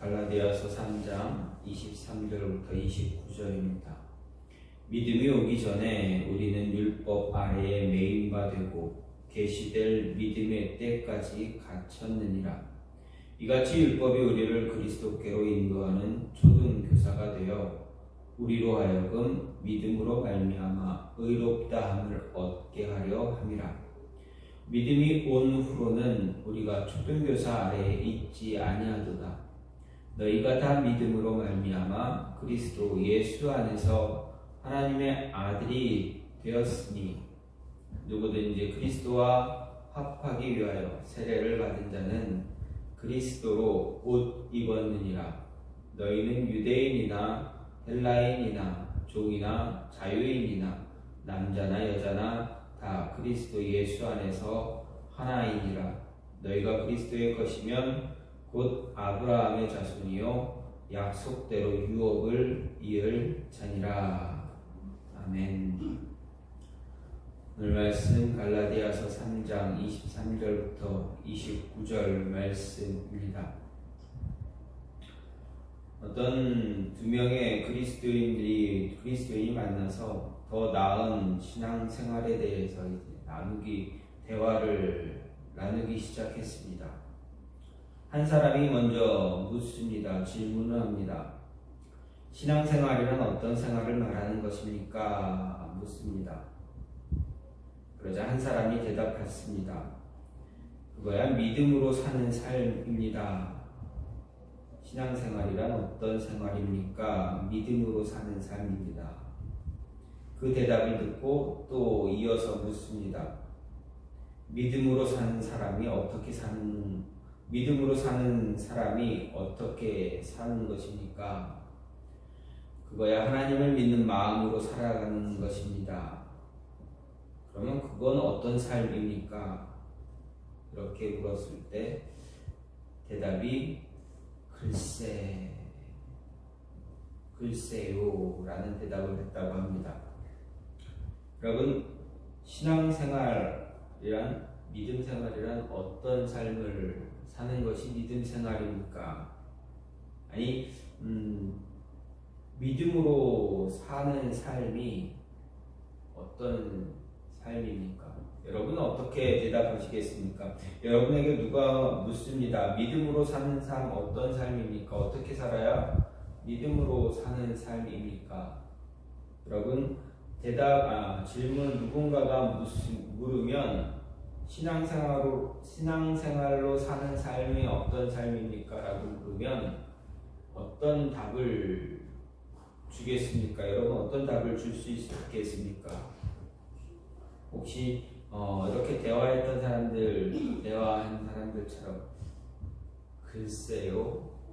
갈라디아서 3장 23절부터 29절입니다. 믿음이 오기 전에 우리는 율법 아래에 매인 바 되고 계시될 믿음의 때까지 갇혔느니라. 이같이 율법이 우리를 그리스도께로 인도하는 초등교사가 되어 우리로 하여금 믿음으로 말미암아 의롭다함을 얻게 하려 함이라. 믿음이 온 후로는 우리가 초등교사 아래에 있지 아니하도다. 너희가 다 믿음으로 말미암아 그리스도 예수 안에서 하나님의 아들이 되었으니 누구든지 그리스도와 합하기 위하여 세례를 받은 자는 그리스도로 옷 입었느니라. 너희는 유대인이나 헬라인이나 종이나 자유인이나 남자나 여자나 다 그리스도 예수 안에서 하나이니라. 너희가 그리스도의 것이면 곧 아브라함의 자손이요 약속대로 유업을 이을 자니라. 아멘. 오늘 말씀 갈라디아서 3장 23절부터 29절 말씀입니다. 어떤 두 명의 그리스도인이 만나서 더 나은 신앙생활에 대해서 대화를 나누기 시작했습니다. 한 사람이 먼저 묻습니다. 질문을 합니다. 신앙생활이란 어떤 생활을 말하는 것입니까? 묻습니다. 그러자 한 사람이 대답했습니다. 그거야 믿음으로 사는 삶입니다. 신앙생활이란 어떤 생활입니까? 믿음으로 사는 삶입니다. 그 대답을 듣고 또 이어서 묻습니다. 믿음으로 사는 사람이 어떻게 사는 것입니까? 그거야 하나님을 믿는 마음으로 살아가는 것입니다. 그러면 그건 어떤 삶입니까? 이렇게 물었을 때 대답이 글쎄요 라는 대답을 했다고 합니다. 여러분, 신앙생활이란 믿음생활이란 어떤 삶을 사는 것이 믿음생활입니까? 아니, 믿음으로 사는 삶이 어떤 삶입니까? 여러분은 어떻게 대답하시겠습니까? 여러분에게 누가 묻습니다. 믿음으로 사는 삶 어떤 삶입니까? 어떻게 살아야 믿음으로 사는 삶입니까? 여러분, 질문 누군가가 물으면 신앙생활로 사는 삶이 어떤 삶입니까? 라고 물으면 어떤 답을 주겠습니까? 여러분 어떤 답을 줄 수 있겠습니까? 혹시 이렇게 대화한 사람들처럼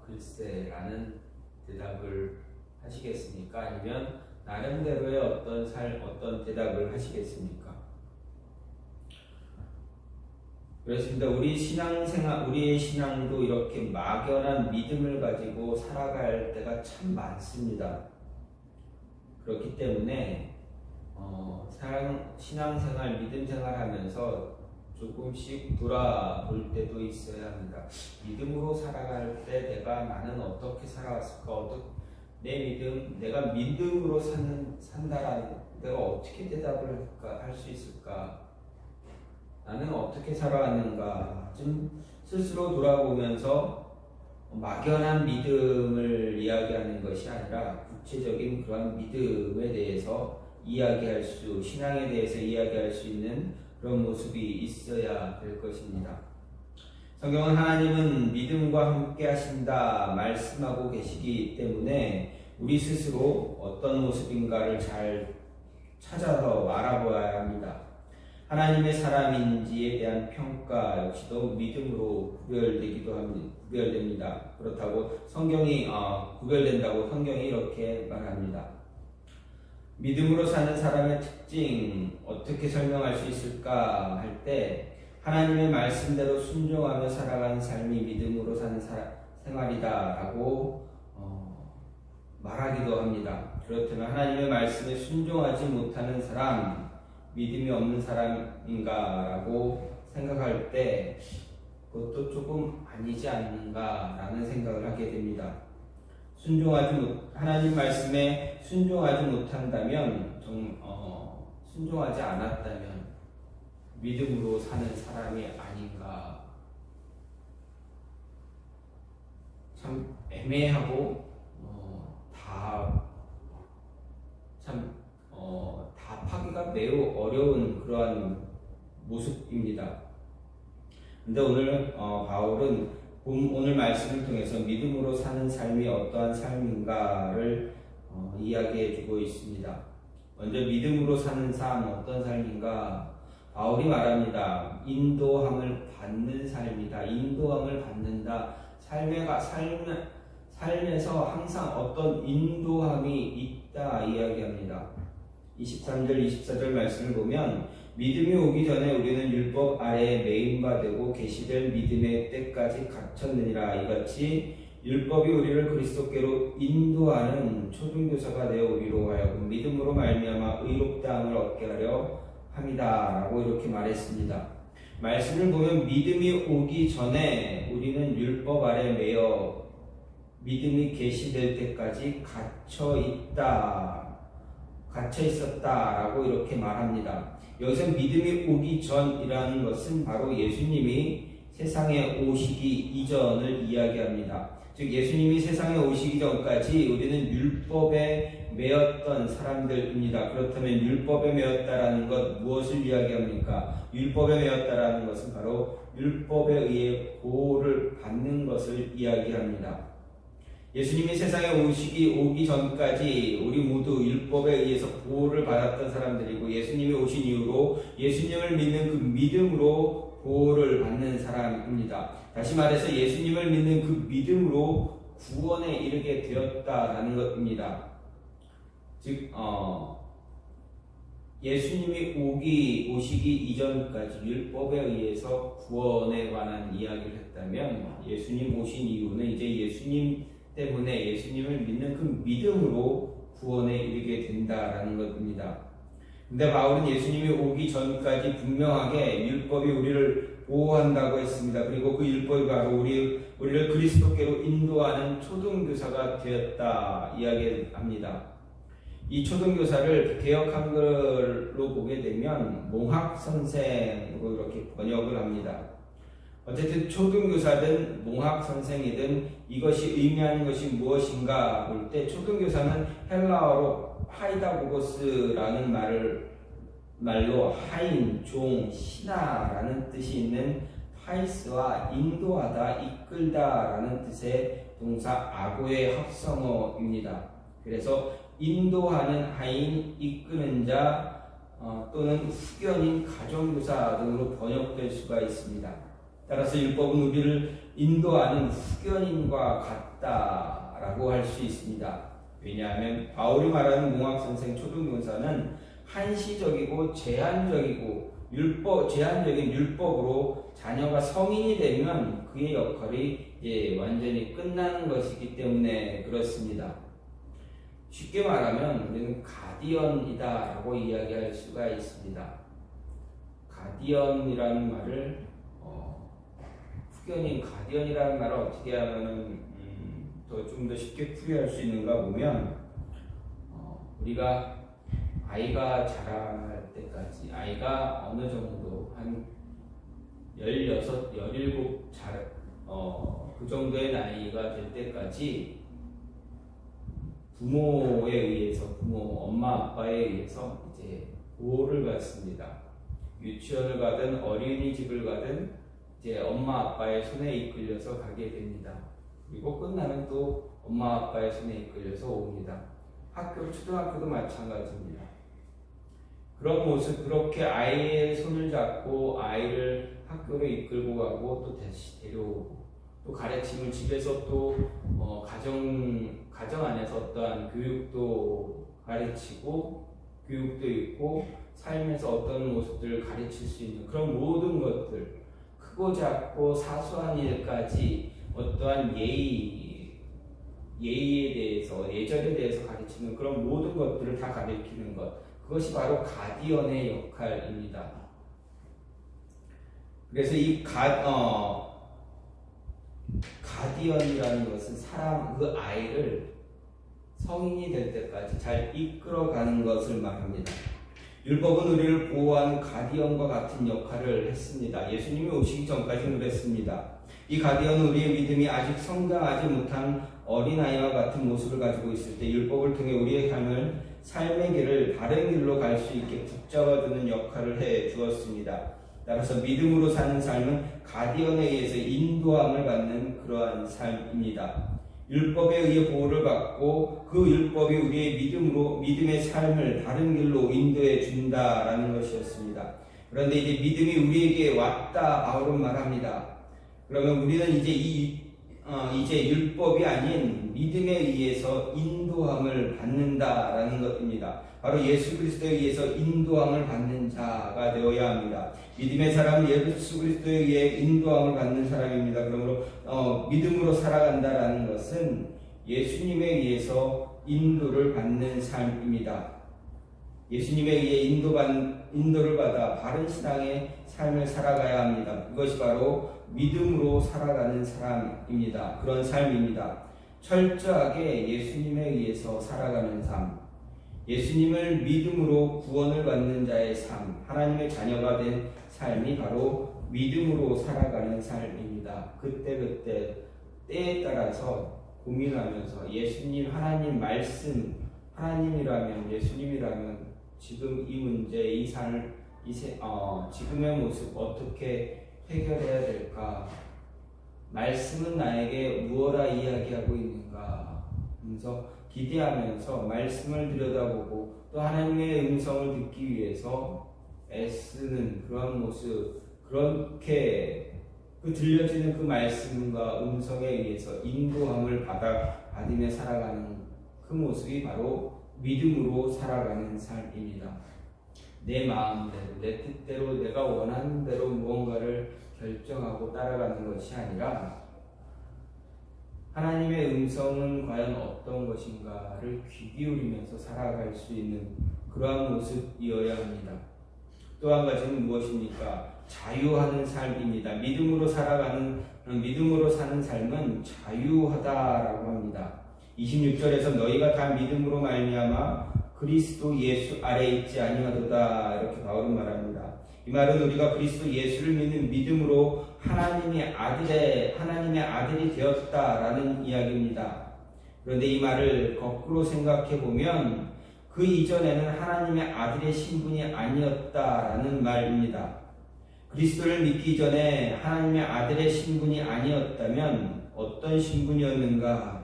글쎄라는 대답을 하시겠습니까? 아니면 나름대로의 어떤 대답을 하시겠습니까? 그렇습니다. 우리의 신앙도 이렇게 막연한 믿음을 가지고 살아갈 때가 참 많습니다. 그렇기 때문에 신앙생활, 믿음생활 하면서 조금씩 돌아볼 때도 있어야 합니다. 믿음으로 살아갈 때 나는 어떻게 살아왔을까? 내가 믿음으로 산다라는 내가 어떻게 대답을 할 수 있을까? 나는 어떻게 살아왔는가? 좀 스스로 돌아보면서 막연한 믿음을 이야기하는 것이 아니라 구체적인 그런 믿음에 대해서 신앙에 대해서 이야기할 수 있는 그런 모습이 있어야 될 것입니다. 성경은 하나님은 믿음과 함께 하신다 말씀하고 계시기 때문에 우리 스스로 어떤 모습인가를 잘 찾아서 알아보아야 합니다. 하나님의 사람인지에 대한 평가 역시도 믿음으로 구별됩니다. 그렇다고 구별된다고 성경이 이렇게 말합니다. 믿음으로 사는 사람의 특징 어떻게 설명할 수 있을까 할 때 하나님의 말씀대로 순종하며 살아가는 삶이 믿음으로 사는 생활이다라고 말하기도 합니다. 그렇다면 하나님의 말씀에 순종하지 못하는 사람, 믿음이 없는 사람인가라고 생각할 때 그것도 조금 아니지 않는가라는 생각을 하게 됩니다. 하나님 말씀에 순종하지 못한다면, 순종하지 않았다면 믿음으로 사는 사람이 아닌가. 참 애매하고 답하기가 매우 어려운 그러한 모습입니다. 근데 오늘 바울은 오늘 말씀을 통해서 믿음으로 사는 삶이 어떠한 삶인가를 이야기해 주고 있습니다. 먼저 믿음으로 사는 삶 어떤 삶인가? 바울이 말합니다. 인도함을 받는 삶이다. 인도함을 받는다. 삶에서 항상 어떤 인도함이 있다 이야기합니다. 23절 24절 말씀을 보면 믿음이 오기 전에 우리는 율법 아래에 매임바 되고 계시될 믿음의 때까지 갇혔느니라. 이같이 율법이 우리를 그리스도께로 인도하는 초등교사가 되어 우리로 하여금 믿음으로 말미암아 의롭다함을 얻게 하려 합니다. 라고 이렇게 말했습니다. 말씀을 보면 믿음이 오기 전에 우리는 율법 아래 매여 믿음이 계시될 때까지 갇혀 있었다라고 이렇게 말합니다. 여기서 믿음이 오기 전이라는 것은 바로 예수님이 세상에 오시기 이전을 이야기합니다. 즉 예수님이 세상에 오시기 전까지 우리는 율법에 매였던 사람들입니다. 그렇다면 율법에 매였다라는 것 무엇을 이야기합니까? 율법에 매였다라는 것은 바로 율법에 의해 보호를 받는 것을 이야기합니다. 예수님이 세상에 오기 전까지 우리 모두 율법에 의해서 보호를 받았던 사람들이고, 예수님이 오신 이후로 예수님을 믿는 그 믿음으로 보호를 받는 사람입니다. 다시 말해서 예수님을 믿는 그 믿음으로 구원에 이르게 되었다라는 것입니다. 즉 예수님이 오시기 이전까지 율법에 의해서 구원에 관한 이야기를 했다면, 예수님 오신 이후는 이제 예수님 때문에 예수님을 믿는 그 믿음으로 구원에 이르게 된다라는 것입니다. 근데 바울은 예수님이 오기 전까지 분명하게 율법이 우리를 보호한다고 했습니다. 그리고 그 율법이 바로 우리를 그리스도께로 인도하는 초등교사가 되었다 이야기합니다. 이 초등교사를 개역 한글로 보게 되면 몽학선생으로 이렇게 번역을 합니다. 어쨌든 초등교사든 몽학선생이든 이것이 의미하는 것이 무엇인가 볼 때, 초등교사는 헬라어로 파이다고고스라는 말로 하인, 종, 신하라는 뜻이 있는 파이스와 인도하다, 이끌다라는 뜻의 동사 아고의 합성어입니다. 그래서 인도하는 하인, 이끄는 자 또는 후견인, 가정교사 등으로 번역될 수가 있습니다. 따라서 율법은 우리를 인도하는 후견인과 같다라고 할 수 있습니다. 왜냐하면 바울이 말하는 몽학선생 초등교사는 한시적이고 제한적인 율법으로 자녀가 성인이 되면 그의 역할이 완전히 끝나는 것이기 때문에 그렇습니다. 쉽게 말하면 우리는 가디언이다라고 이야기할 수가 있습니다. 가디언이라는 말을 후견인, 가디언이라는 말을 어떻게 하면 좀 더 쉽게 풀이할 수 있는가 보면, 우리가 아이가 자랄 때까지, 아이가 어느 정도 한 16, 17 그 정도의 나이가 될 때까지 부모에 의해서, 엄마 아빠에 의해서 이제 보호를 받습니다. 유치원을 가든 어린이집을 가든 이제 엄마 아빠의 손에 이끌려서 가게 됩니다. 그리고 끝나면 또 엄마 아빠의 손에 이끌려서 옵니다. 초등학교도 마찬가지입니다. 그런 모습, 그렇게 아이의 손을 잡고 아이를 학교로 이끌고 가고 또 다시 데려오고, 또 가르침을 집에서 또 가정 안에서 어떠한 교육도 가르치고, 교육도 있고, 삶에서 어떤 모습들을 가르칠 수 있는 그런 모든 것들, 크고 작고 사소한 일까지 어떠한 예의에 대해서, 예절에 대해서 가르치는 그런 모든 것들을 다 가르치는 것, 그것이 바로 가디언의 역할입니다. 그래서 가디언이라는 것은 사람, 그 아이를 성인이 될 때까지 잘 이끌어가는 것을 말합니다. 율법은 우리를 보호하는 가디언과 같은 역할을 했습니다. 예수님이 오시기 전까지는 그랬습니다. 이 가디언은 우리의 믿음이 아직 성장하지 못한 어린아이와 같은 모습을 가지고 있을 때 율법을 통해 우리의 삶의 길을 바른 길로 갈 수 있게 붙잡아주는 역할을 해 주었습니다. 따라서 믿음으로 사는 삶은 가디언에 의해서 인도함을 받는 그러한 삶입니다. 율법에 의해 보호를 받고 그 율법이 우리의 믿음의 삶을 다른 길로 인도해 준다라는 것이었습니다. 그런데 이제 믿음이 우리에게 왔다 바울은 말합니다. 그러면 우리는 이제 율법이 아닌 믿음에 의해서 인도함을 받는다라는 것입니다. 바로 예수 그리스도에 의해서 인도함을 받는 자가 되어야 합니다. 믿음의 사람은 예수 그리스도에 의해 인도함을 받는 사람입니다. 그러므로 믿음으로 살아간다라는 것은 예수님에 의해서 인도를 받는 삶입니다. 예수님에 의해 인도를 받아 바른 신앙의 삶을 살아가야 합니다. 그것이 바로 믿음으로 살아가는 사람입니다. 그런 삶입니다. 철저하게 예수님에 의해서 살아가는 삶, 예수님을 믿음으로 구원을 받는 자의 삶, 하나님의 자녀가 된 삶이 바로 믿음으로 살아가는 삶입니다. 그때 때에 따라서 고민하면서 예수님, 하나님 말씀, 하나님이라면, 예수님이라면 지금 이 문제, 이 삶, 지금의 모습 어떻게 해결해야 될까? 말씀은 나에게 무엇라 이야기하고 있는가? 하면서 기대하면서 말씀을 들여다보고 또 하나님의 음성을 듣기 위해서 애쓰는 그런 모습, 그렇게 들려지는 그 말씀과 음성에 의해서 인도함을 받으며 살아가는 그 모습이 바로 믿음으로 살아가는 삶입니다. 내 마음대로, 내 뜻대로, 내가 원하는 대로 무언가를 결정하고 따라가는 것이 아니라 하나님의 음성은 과연 어떤 것인가를 귀 기울이면서 살아갈 수 있는 그러한 모습이어야 합니다. 또 한 가지는 무엇입니까? 자유하는 삶입니다. 믿음으로 사는 삶은 자유하다라고 합니다. 26절에서 너희가 다 믿음으로 말미암아 그리스도 예수 아래 있지 아니하도다 이렇게 바울은 말합니다. 이 말은 우리가 그리스도 예수를 믿는 믿음으로 하나님의 아들이 되었다라는 이야기입니다. 그런데 이 말을 거꾸로 생각해 보면 그 이전에는 하나님의 아들의 신분이 아니었다라는 말입니다. 그리스도를 믿기 전에 하나님의 아들의 신분이 아니었다면 어떤 신분이었는가?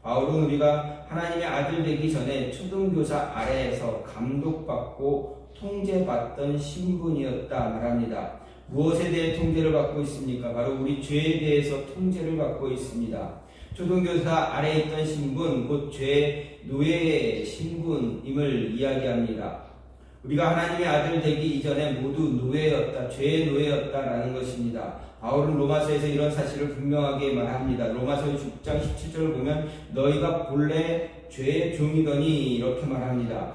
바울은 우리가 하나님의 아들 되기 전에 초등교사 아래에서 감독받고 통제받던 신분이었다 말합니다. 무엇에 대해 통제를 받고 있습니까? 바로 우리 죄에 대해서 통제를 받고 있습니다. 초등교사 아래에 있던 신분, 곧 죄 노예의 신분임을 이야기합니다. 우리가 하나님의 아들 되기 이전에 모두 노예였다, 죄의 노예였다라는 것입니다. 바울은 로마서에서 이런 사실을 분명하게 말합니다. 로마서 6장 17절을 보면 너희가 본래 죄의 종이더니 이렇게 말합니다.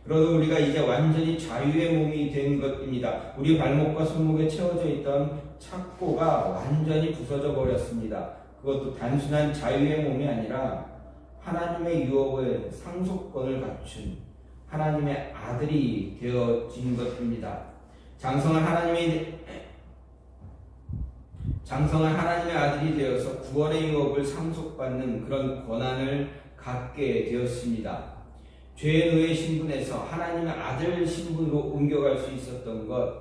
그러나 우리가 이제 완전히 자유의 몸이 된 것입니다. 우리 발목과 손목에 채워져 있던 착고가 완전히 부서져 버렸습니다. 그것도 단순한 자유의 몸이 아니라 하나님의 유업의 상속권을 갖춘 하나님의 아들이 되어진 것입니다. 장성한 하나님의 아들이 되어서 구원의 유업을 상속받는 그런 권한을 갖게 되었습니다. 죄의 노예 신분에서 하나님의 아들 신분으로 옮겨갈 수 있었던 것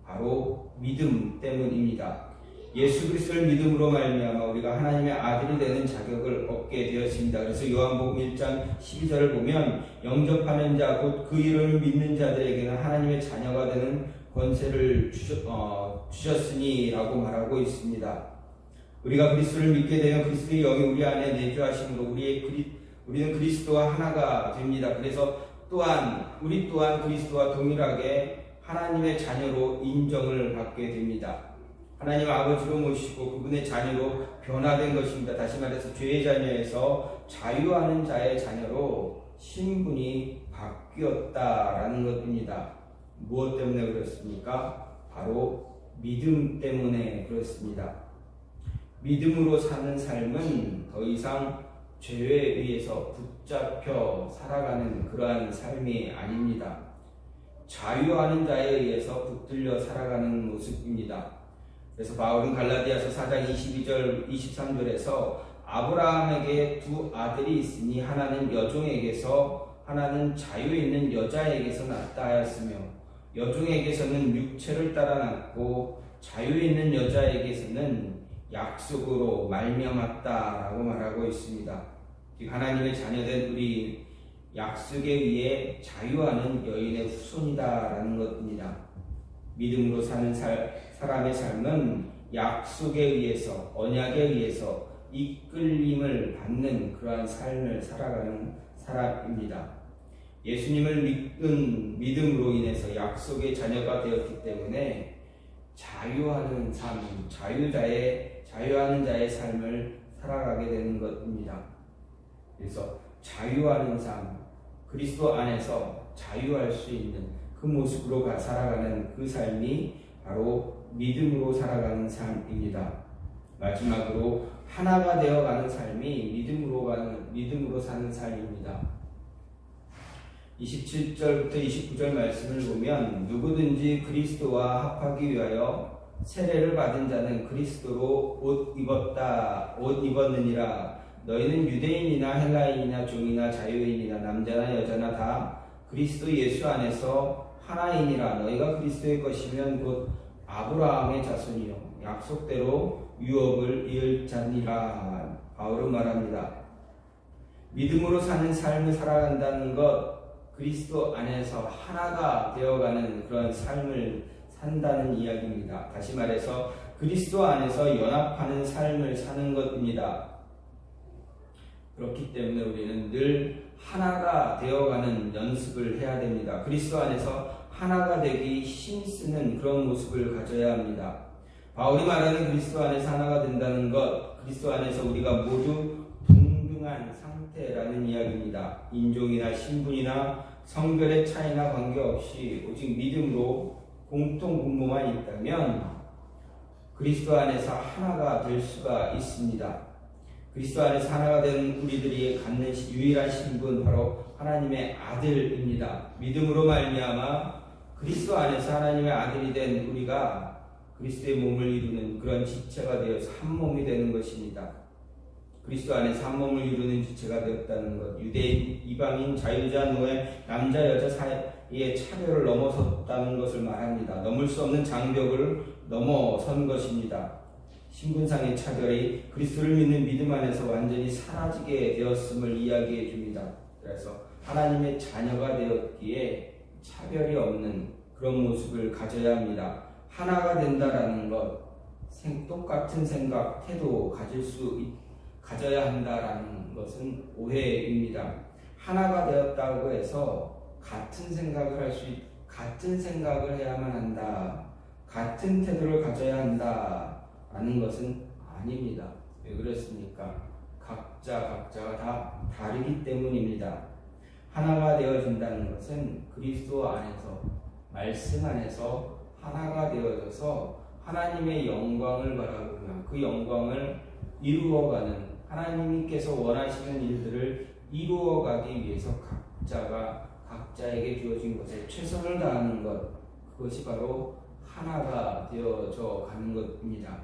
바로 믿음 때문입니다. 예수 그리스도를 믿음으로 말미암아 우리가 하나님의 아들이 되는 자격을 얻게 되었습니다. 그래서 요한복음 1장 12절을 보면 영접하는 자 곧 그 이름을 믿는 자들에게는 하나님의 자녀가 되는 권세를 주셨으니 라고 말하고 있습니다. 우리가 그리스도를 믿게 되면 그리스도의 영이 우리 안에 내주하심으로 우리는 그리스도와 하나가 됩니다. 그래서 우리 또한 그리스도와 동일하게 하나님의 자녀로 인정을 받게 됩니다. 하나님 아버지로 모시고 그분의 자녀로 변화된 것입니다. 다시 말해서 죄의 자녀에서 자유하는 자의 자녀로 신분이 바뀌었다라는 것입니다. 무엇 때문에 그렇습니까? 바로 믿음 때문에 그렇습니다. 믿음으로 사는 삶은 더 이상 죄에 의해서 붙잡혀 살아가는 그러한 삶이 아닙니다. 자유하는 자에 의해서 붙들려 살아가는 모습입니다. 그래서 바울은 갈라디아서 4장 22절 23절에서 아브라함에게 두 아들이 있으니 하나는 여종에게서 하나는 자유 있는 여자에게서 낳았다 하였으며 여종에게서는 육체를 따라 낳고 자유 있는 여자에게서는 약속으로 말미암았다라고 말하고 있습니다. 하나님의 자녀된 우리 약속에 의해 자유하는 여인의 후손이다라는 것입니다. 믿음으로 사는 사람의 삶은 약속에 의해서 언약에 의해서 이끌림을 받는 그러한 삶을 살아가는 사람입니다. 예수님을 믿은 믿음으로 인해서 약속의 자녀가 되었기 때문에 자유하는 삶, 자유하는 자의 삶을 살아가게 되는 것입니다. 그래서 자유하는 삶, 그리스도 안에서 자유할 수 있는 그 모습으로 살아가는 그 삶이 바로 믿음으로 살아가는 삶입니다. 마지막으로 하나가 되어가는 삶이 믿음으로 사는 삶입니다. 27절부터 29절 말씀을 보면 누구든지 그리스도와 합하기 위하여 세례를 받은 자는 그리스도로 옷 입었느니라. 너희는 유대인이나 헬라인이나 종이나 자유인이나 남자나 여자나 다 그리스도 예수 안에서 하나이니라. 너희가 그리스도의 것이면 곧 아브라함의 자손이요 약속대로 유업을 이을 자니라. 바울은 말합니다. 믿음으로 사는 삶을 살아간다는 것, 그리스도 안에서 하나가 되어가는 그런 삶을 산다는 이야기입니다. 다시 말해서 그리스도 안에서 연합하는 삶을 사는 것입니다. 그렇기 때문에 우리는 늘 하나가 되어가는 연습을 해야 됩니다. 그리스도 안에서 하나가 되기 힘쓰는 그런 모습을 가져야 합니다. 바울이 말하는 그리스도 안에서 하나가 된다는 것, 그리스도 안에서 우리가 모두 동등한 상태라는 이야기입니다. 인종이나 신분이나 성별의 차이나 관계없이 오직 믿음으로 공통 분모만 있다면 그리스도 안에서 하나가 될 수가 있습니다. 그리스도 안에서 하나가 된 우리들이 갖는 유일한 신분 바로 하나님의 아들입니다. 믿음으로 말미암아 그리스도 안에서 하나님의 아들이 된 우리가 그리스도의 몸을 이루는 그런 지체가 되어서 한 몸이 되는 것입니다. 그리스도 안에서 한 몸을 이루는 지체가 되었다는 것, 유대인, 이방인, 자유자, 노예, 남자, 여자 사이의 차별을 넘어섰다는 것을 말합니다. 넘을 수 없는 장벽을 넘어선 것입니다. 신분상의 차별이 그리스도를 믿는 믿음 안에서 완전히 사라지게 되었음을 이야기해 줍니다. 그래서 하나님의 자녀가 되었기에 차별이 없는 그런 모습을 가져야 합니다. 하나가 된다라는 것, 똑같은 생각, 태도 가져야 한다라는 것은 오해입니다. 하나가 되었다고 해서 같은 생각을 해야만 한다, 같은 태도를 가져야 한다라는 것은 아닙니다. 왜 그렇습니까? 각자가 다 다르기 때문입니다. 하나가 되어진다는 것은 그리스도 안에서, 말씀 안에서 하나가 되어져서 하나님의 영광을 바라보며 그 영광을 이루어가는, 하나님께서 원하시는 일들을 이루어가기 위해서 각자가 각자에게 주어진 것에 최선을 다하는 것, 그것이 바로 하나가 되어져 가는 것입니다.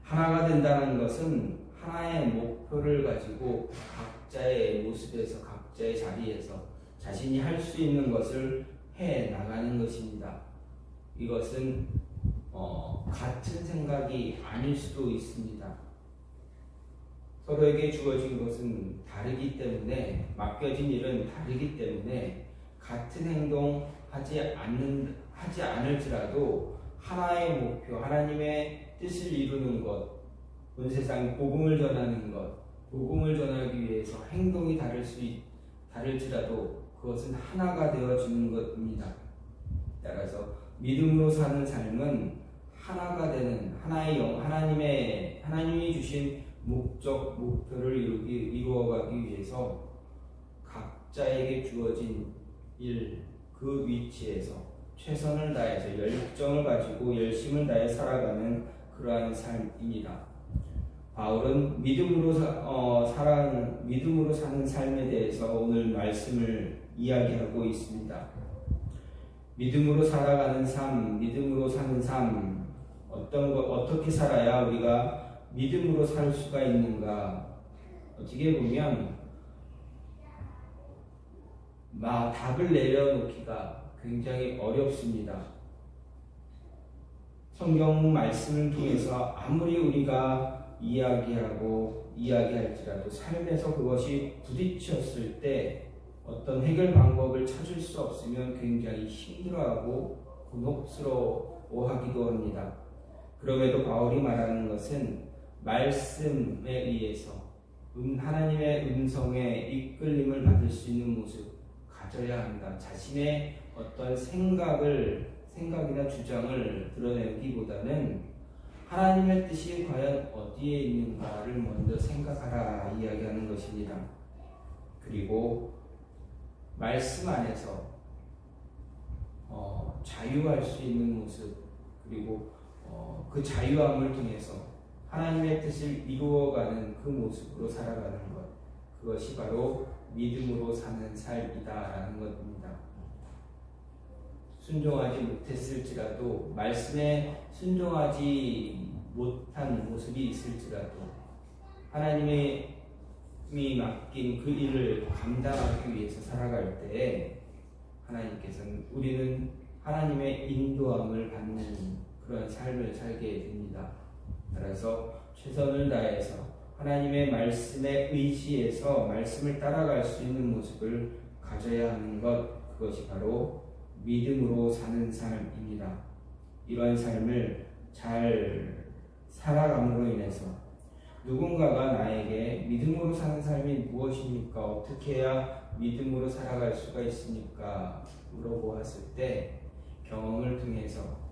하나가 된다는 것은 하나의 목표를 가지고 각자의 모습에서, 각자의 자리에서 자신이 할 수 있는 것을 해 나가는 것입니다. 이것은 같은 생각이 아닐 수도 있습니다. 서로에게 주어진 것은 다르기 때문에, 맡겨진 일은 다르기 때문에 같은 행동 하지 않을지라도 하나의 목표, 하나님의 뜻을 이루는 것, 온 세상에 복음을 전하는 것, 복음을 전하기 위해서 행동이 다를지라도 그것은 하나가 되어지는 것입니다. 따라서 믿음으로 사는 삶은 하나가 되는 하나님이 주신 목표를 이루어가기 위해서 각자에게 주어진 일, 그 위치에서 최선을 다해서 열정을 가지고 열심을 다해 살아가는 그러한 삶입니다. 바울은 믿음으로 사는 삶에 대해서 오늘 말씀을 이야기하고 있습니다. 믿음으로 살아가는 삶, 믿음으로 사는 삶, 어떻게 살아야 우리가 믿음으로 살 수가 있는가? 어떻게 보면 답을 내려놓기가 굉장히 어렵습니다. 성경 말씀을 통해서 아무리 우리가 이야기할지라도 삶에서 그것이 부딪혔을 때 어떤 해결 방법을 찾을 수 없으면 굉장히 힘들어하고 곤혹스러워하기도 합니다. 그럼에도 바울이 말하는 것은 말씀에 의해서 하나님의 음성에 이끌림을 받을 수 있는 모습 가져야 한다. 자신의 어떤 생각이나 주장을 드러내기보다는 하나님의 뜻이 과연 어디에 있는가를 먼저 생각하라 이야기하는 것입니다. 그리고 말씀 안에서 자유할 수 있는 모습, 그리고 그 자유함을 통해서 하나님의 뜻을 이루어가는 그 모습으로 살아가는 것, 그것이 바로 믿음으로 사는 삶이다라는 것입니다. 순종하지 못했을지라도, 말씀에 순종하지 못한 모습이 있을지라도 하나님이 맡긴 그 일을 감당하기 위해서 살아갈 때에 하나님께서는 우리는 하나님의 인도함을 받는 그런 삶을 살게 됩니다. 따라서 최선을 다해서 하나님의 말씀에 의지해서 말씀을 따라갈 수 있는 모습을 가져야 하는 것, 그것이 바로 믿음으로 사는 삶입니다. 이러한 삶을 잘 살아감으로 인해서 누군가가 나에게 믿음으로 사는 삶이 무엇입니까? 어떻게 해야 믿음으로 살아갈 수가 있습니까? 물어보았을 때 경험을 통해서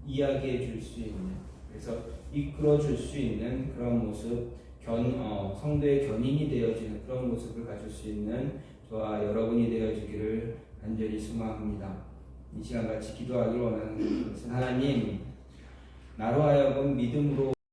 이야기해 줄 수 있는, 그래서 이끌어 줄 수 있는 그런 모습, 성도의 견인이 되어지는 그런 모습을 가질 수 있는 저와 여러분이 되어주기를 간절히 소망합니다. 이 시간 같이 기도하기를 원하는 것은 하나님, 나로 하여금 믿음으로